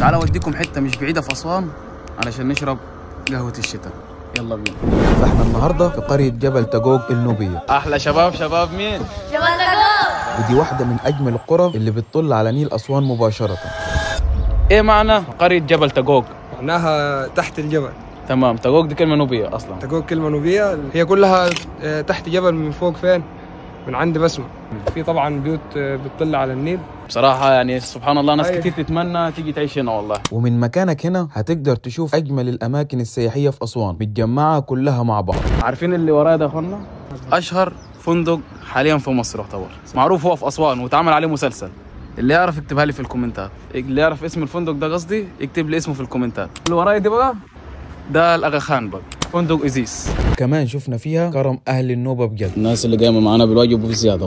تعالوا اوديكم حته مش بعيده في اسوان علشان نشرب قهوه الشتاء. يلا بينا. فاحنا النهارده في قريه جبل تاجوج النوبيه. احلى شباب مين؟ جبل تاجوج. ودي واحده من اجمل القرى اللي بتطل على نيل اسوان مباشره. ايه معنى قريه جبل تاجوج؟ معناها تحت الجبل. تمام. تاجوج دي كلمه نوبيه اصلا. تاجوج كلمه نوبيه، هي كلها تحت جبل. من فوق فين؟ من عند بسمة. في طبعا بيوت بتطل على النيل. بصراحه يعني سبحان الله ناس كتير تتمنى تيجي تعيش هنا والله. ومن مكانك هنا هتقدر تشوف اجمل الاماكن السياحيه في اسوان متجمعه كلها مع بعض. عارفين اللي ورايا ده اخوانا؟ اشهر فندق حاليا في مصر يعتبر، معروف هو في اسوان واتعمل عليه مسلسل. اللي يعرف يكتبها لي في الكومنتات، اللي يعرف اسم الفندق ده قصدي يكتب لي اسمه في الكومنتات. اللي ورايا دي بقى ده الاغا خان بقى، فندق ازيس. كمان شفنا فيها كرم اهل النوبه بجد. الناس اللي قايمه معانا بالواجب وبزياده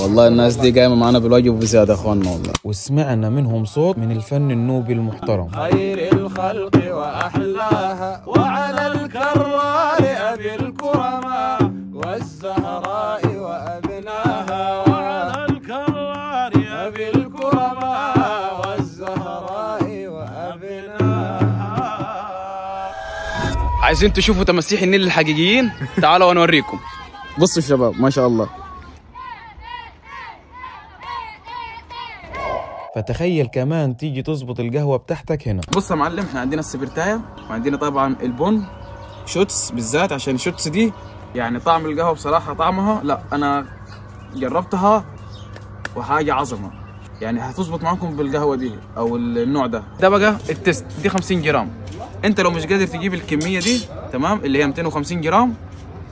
والله الناس دي قايمه معانا بالواجب وبزياده يا اخواننا والله. وسمعنا منهم صوت من الفن النوبي المحترم. خير الخلق واحلاها وعلى الكرار ابي الكرماء والزهراء وابناها وعلى الكرار ابي الكرماء والزهراء وابناها. عايزين تشوفوا تماسيح النيل الحقيقيين؟ تعالوا وانا اوريكم. بصوا الشباب ما شاء الله. فتخيل كمان تيجي تظبط القهوه بتاعتك هنا. بص يا معلم، احنا عندنا السبرتايه وعندنا طبعا البن شوتس بالذات، عشان الشوتس دي يعني طعم القهوه بصراحه طعمها لا انا جربتها وحاجه عظمه، يعني هتظبط معاكم بالقهوه دي او النوع ده. ده بقى التست، دي 50 جرام. انت لو مش قادر تجيب الكميه دي تمام اللي هي 250 جرام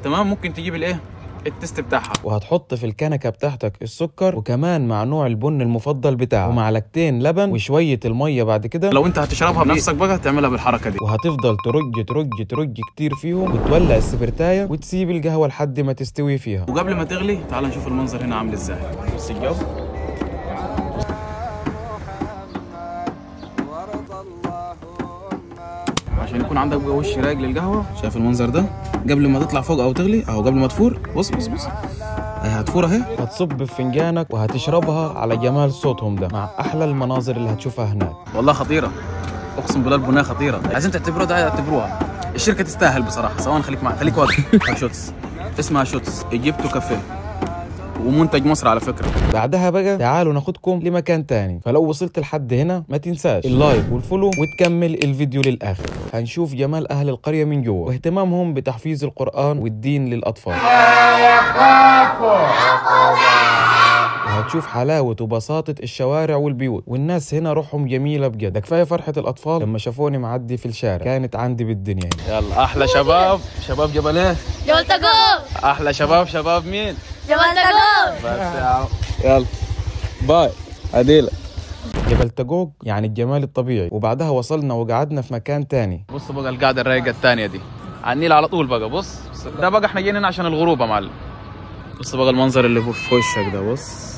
تمام، ممكن تجيب الايه التست بتاعها. وهتحط في الكنكه بتاعتك السكر وكمان مع نوع البن المفضل بتاعه ومعلقتين لبن وشويه الميه. بعد كده لو انت هتشربها بنفسك بقى تعملها بالحركه دي، وهتفضل ترج كتير فيهم وتولع السبرتايه وتسيب القهوه لحد ما تستوي فيها. وقبل ما تغلي تعال نشوف المنظر هنا عامل ازاي. بص الجو عشان يكون عندك بقى وش رايق للقهوه. شايف المنظر ده قبل ما تطلع فوق او تغلي او قبل ما تفور؟ بص هتفور اهي. هتصب في فنجانك وهتشربها على جمال صوتهم ده مع احلى المناظر اللي هتشوفها هناك. والله خطيره، اقسم بالله البنيه خطيره. عايزين تعتبروها ده اعتبروها. الشركه تستاهل بصراحه. سواء خليك واقف. شوتس اسمها شوتس ايجيبتو كافيه ومنتج مصر على فكره. بعدها بقى تعالوا ناخدكم لمكان تاني. فلو وصلت لحد هنا ما تنساش اللايك والفولو وتكمل الفيديو للاخر. هنشوف جمال اهل القريه من جوه واهتمامهم بتحفيظ القران والدين للاطفال. وهتشوف حلاوة وبساطة الشوارع والبيوت، والناس هنا روحهم جميلة بجد. ده كفاية فرحة الأطفال لما شافوني معدي في الشارع، كانت عندي بالدنيا هنا. يلا أحلى شباب جبل إيه؟ جبل تاجوج. أحلى شباب مين؟ جبل تاجوج. بس يلا باي عديلة. جبل تاجوج يعني الجمال الطبيعي. وبعدها وصلنا وقعدنا في مكان تاني. بص بقى القعدة الرايقة التانية دي على النيل على طول بقى. بص ده بقى احنا جايين هنا عشان الغروب يا معلم. بص بقى المنظر اللي في وشك ده. بص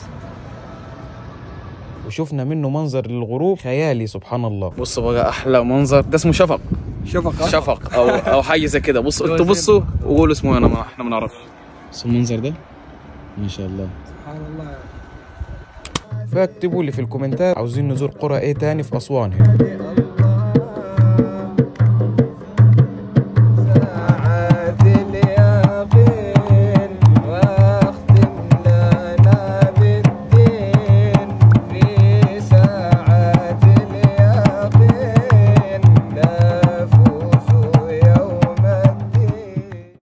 وشفنا منه منظر للغروب خيالي سبحان الله. بص بقى احلى منظر ده اسمه شفق او حاجه زي كده. بص انتوا بصوا وقولوا اسمه احنا ما نعرفش. بص المنظر ده ما شاء الله سبحان الله. فاكتبوا لي في الكومنتات عاوزين نزور قرى ايه تاني في اسوان هنا.